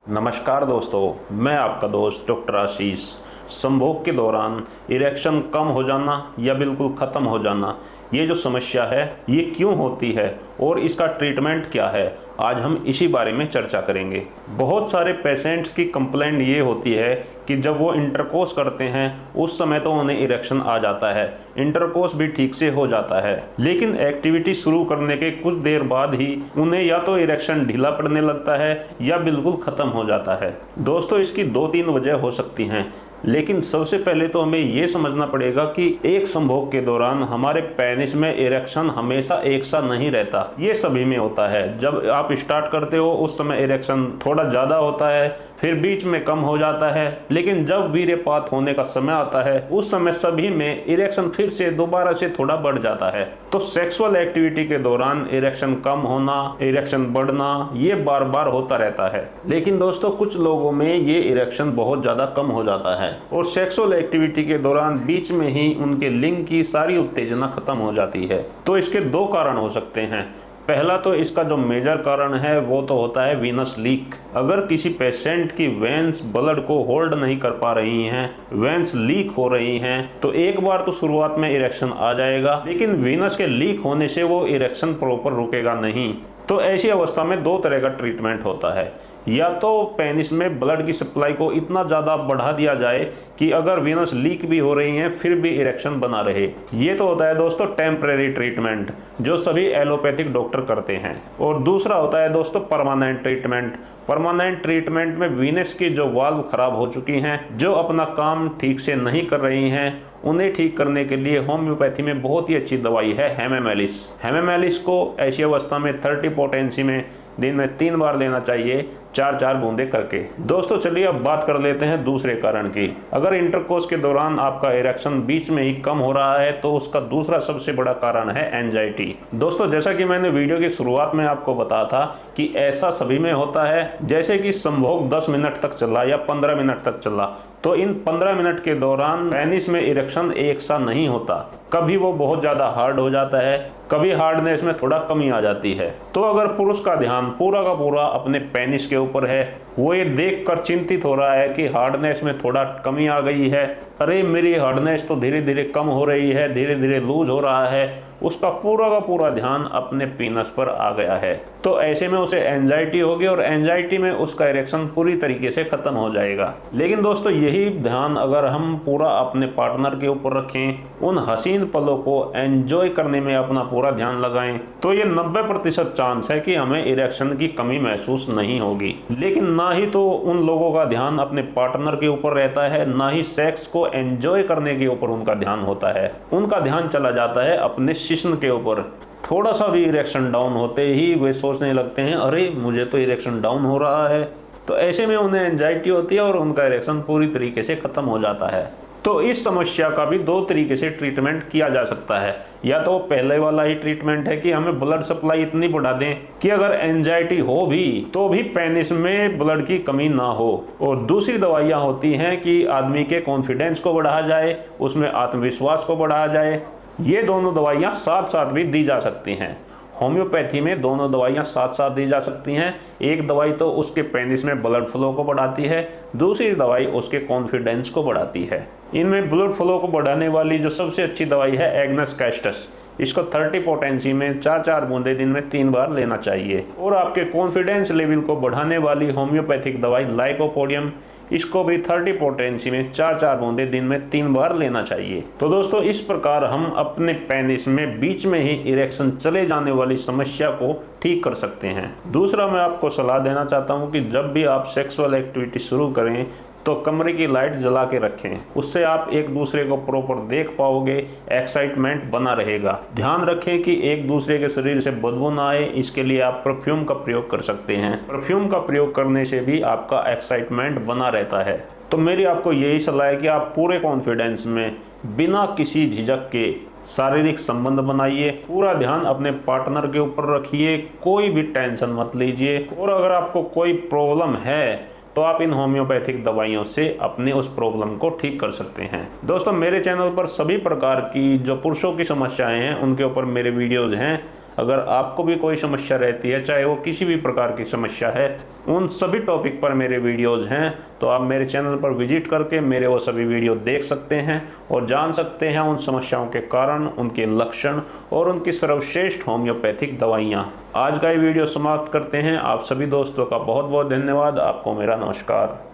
नमस्कार दोस्तों, मैं आपका दोस्त डॉक्टर आशीष। संभोग के दौरान इरेक्शन कम हो जाना या बिल्कुल ख़त्म हो जाना, ये जो समस्या है ये क्यों होती है और इसका ट्रीटमेंट क्या है, आज हम इसी बारे में चर्चा करेंगे। बहुत सारे पेशेंट्स की कंप्लेंट ये होती है कि जब वो इंटरकोर्स करते हैं उस समय तो उन्हें इरेक्शन आ जाता है, इंटरकोर्स भी ठीक से हो जाता है, लेकिन एक्टिविटी शुरू करने के कुछ देर बाद ही उन्हें या तो इरेक्शन ढीला पड़ने लगता है या बिल्कुल ख़त्म हो जाता है। दोस्तों, इसकी 2-3 वजह हो सकती हैं, लेकिन सबसे पहले तो हमें ये समझना पड़ेगा कि एक संभोग के दौरान हमारे पेनिस में इरेक्शन हमेशा एक सा नहीं रहता। ये सभी में होता है। जब आप स्टार्ट करते हो उस समय इरेक्शन थोड़ा ज़्यादा होता है, फिर बीच में कम हो जाता है, लेकिन जब वीर्यपात होने का समय आता है उस समय सभी में इरेक्शन फिर से दोबारा से थोड़ा बढ़ जाता है। तो सेक्सुअल एक्टिविटी के दौरान इरेक्शन कम होना, इरेक्शन बढ़ना, ये बार बार होता रहता है। लेकिन दोस्तों, कुछ लोगों में ये इरेक्शन बहुत ज़्यादा कम हो जाता है और सेक्सुअल एक्टिविटी के दौरान बीच में ही उनके लिंग की सारी उत्तेजना खत्म हो जाती है। तो इसके 2 कारण हो सकते हैं। पहला तो इसका जो मेजर कारण है वो तो होता है वीनस लीक। अगर किसी पेशेंट की वेंस ब्लड को होल्ड नहीं कर पा रही हैं, वेंस लीक हो रही हैं, तो एक बार तो शुरुआत में इरेक्शन आ जाएगा, लेकिन वीनस के लीक होने से वो इरेक्शन प्रॉपर रुकेगा नहीं। तो ऐसी अवस्था में 2 तरह का ट्रीटमेंट होता है। या तो पेनिस में ब्लड की सप्लाई को इतना ज़्यादा बढ़ा दिया जाए कि अगर वीनस लीक भी हो रही हैं फिर भी इरेक्शन बना रहे। ये तो होता है दोस्तों टेम्परेरी ट्रीटमेंट, जो सभी एलोपैथिक डॉक्टर करते हैं। और दूसरा होता है दोस्तों परमानेंट ट्रीटमेंट। परमानेंट ट्रीटमेंट में वीनस की जो वाल्व खराब हो चुकी हैं, जो अपना काम ठीक से नहीं कर रही हैं, उन्हें ठीक करने के लिए होम्योपैथी में बहुत ही अच्छी दवाई है हेमेमेलिस। हेमेमेलिस को ऐसी अवस्था में 30 पोटेंसी में दिन में 3 बार लेना चाहिए, 4-4 बूंदे करके। दोस्तों, चलिए अब बात कर लेते हैं दूसरे कारण की। अगर इंटरकोर्स के दौरान आपका इरेक्शन बीच में ही कम हो रहा है तो उसका दूसरा सबसे बड़ा कारण है एंजाइटी। दोस्तों, जैसा कि मैंने वीडियो की शुरुआत में आपको बताया था कि ऐसा सभी में होता है। जैसे कि संभोग 10 मिनट तक चला या 15 मिनट तक चला, तो इन 15 मिनट के दौरान पेनिस में इरेक्शन एक सा नहीं होता। कभी वो बहुत ज़्यादा हार्ड हो जाता है, कभी हार्डनेस में थोड़ा कमी आ जाती है। तो अगर पुरुष का ध्यान पूरा का पूरा अपने पेनिस के ऊपर है, वो ये देखकर चिंतित हो रहा है कि हार्डनेस में थोड़ा कमी आ गई है, अरे मेरी हार्डनेस तो धीरे धीरे कम हो रही है, धीरे धीरे लूज हो रहा है, उसका पूरा का पूरा ध्यान अपने पीनस पर आ गया है, तो ऐसे में उसे एंजाइटी होगी और एंजाइटी में उसका इरेक्शन पूरी तरीके से खत्म हो जाएगा। लेकिन दोस्तों, यही ध्यान अगर हम पूरा अपने पार्टनर के ऊपर रखें, उन हसीन पलों को एंजॉय करने में अपना पूरा ध्यान लगाएं, तो ये 90% चांस है कि हमें इरेक्शन की कमी महसूस नहीं होगी। लेकिन ना ही तो उन लोगों का ध्यान अपने पार्टनर के ऊपर रहता है, ना ही सेक्स को एंजॉय करने के ऊपर उनका ध्यान होता है। उनका ध्यान चला जाता है अपने शिश्न के ऊपर। थोड़ा सा भी इरेक्शन डाउन होते ही वे सोचने लगते हैं, अरे मुझे तो इरेक्शन डाउन हो रहा है। तो ऐसे में उन्हें एंजाइटी होती है और उनका इरेक्शन पूरी तरीके से खत्म हो जाता है। तो इस समस्या का भी 2 तरीके से ट्रीटमेंट किया जा सकता है। या तो पहले वाला ही ट्रीटमेंट है कि हमें ब्लड सप्लाई इतनी बढ़ा दें कि अगर एंजाइटी हो भी तो भी पेनिस में ब्लड की कमी ना हो। और दूसरी दवाइयाँ होती हैं कि आदमी के कॉन्फिडेंस को बढ़ाया जाए, उसमें आत्मविश्वास को बढ़ाया जाए। ये दोनों दवाइयाँ साथ साथ भी दी जा सकती हैं। होम्योपैथी में दोनों दवाइयाँ साथ साथ दी जा सकती हैं। एक दवाई तो उसके पेनिस में ब्लड फ्लो को बढ़ाती है, दूसरी दवाई उसके कॉन्फिडेंस को बढ़ाती है। इनमें ब्लड फ्लो को बढ़ाने वाली जो सबसे अच्छी दवाई है एग्नेस कैस्टस, इसको 30 पोटेंसी में 4-4 बूंदे दिन में 3 बार लेना चाहिए। और आपके कॉन्फिडेंस लेवल को बढ़ाने वाली होम्योपैथिक दवाई लाइकोपोडियम, इसको भी 30 पोटेंसी में 4-4 बूंदे दिन में 3 बार लेना चाहिए। तो दोस्तों, इस प्रकार हम अपने पेनिस में बीच में ही इरेक्शन चले जाने वाली समस्या को ठीक कर सकते हैं। दूसरा, मैं आपको सलाह देना चाहता हूं कि जब भी आप सेक्सुअल एक्टिविटी शुरू करें तो कमरे की लाइट जला के रखें, उससे आप एक दूसरे को प्रॉपर देख पाओगे, एक्साइटमेंट बना रहेगा। ध्यान रखें कि एक दूसरे के शरीर से बदबू ना आए, इसके लिए आप परफ्यूम का प्रयोग कर सकते हैं। परफ्यूम का प्रयोग करने से भी आपका एक्साइटमेंट बना रहता है। तो मेरी आपको यही सलाह है कि आप पूरे कॉन्फिडेंस में बिना किसी झिझक के शारीरिक संबंध बनाइए, पूरा ध्यान अपने पार्टनर के ऊपर रखिए, कोई भी टेंशन मत लीजिए। और अगर आपको कोई प्रॉब्लम है तो आप इन होम्योपैथिक दवाइयों से अपने उस प्रॉब्लम को ठीक कर सकते हैं। दोस्तों, मेरे चैनल पर सभी प्रकार की जो पुरुषों की समस्याएं हैं उनके ऊपर मेरे वीडियोज़ हैं। अगर आपको भी कोई समस्या रहती है, चाहे वो किसी भी प्रकार की समस्या है, उन सभी टॉपिक पर मेरे वीडियोज़ हैं। तो आप मेरे चैनल पर विजिट करके मेरे वो सभी वीडियो देख सकते हैं और जान सकते हैं उन समस्याओं के कारण, उनके लक्षण और उनकी सर्वश्रेष्ठ होम्योपैथिक दवाइयाँ। आज का ये वीडियो समाप्त करते हैं। आप सभी दोस्तों का बहुत बहुत धन्यवाद। आपको मेरा नमस्कार।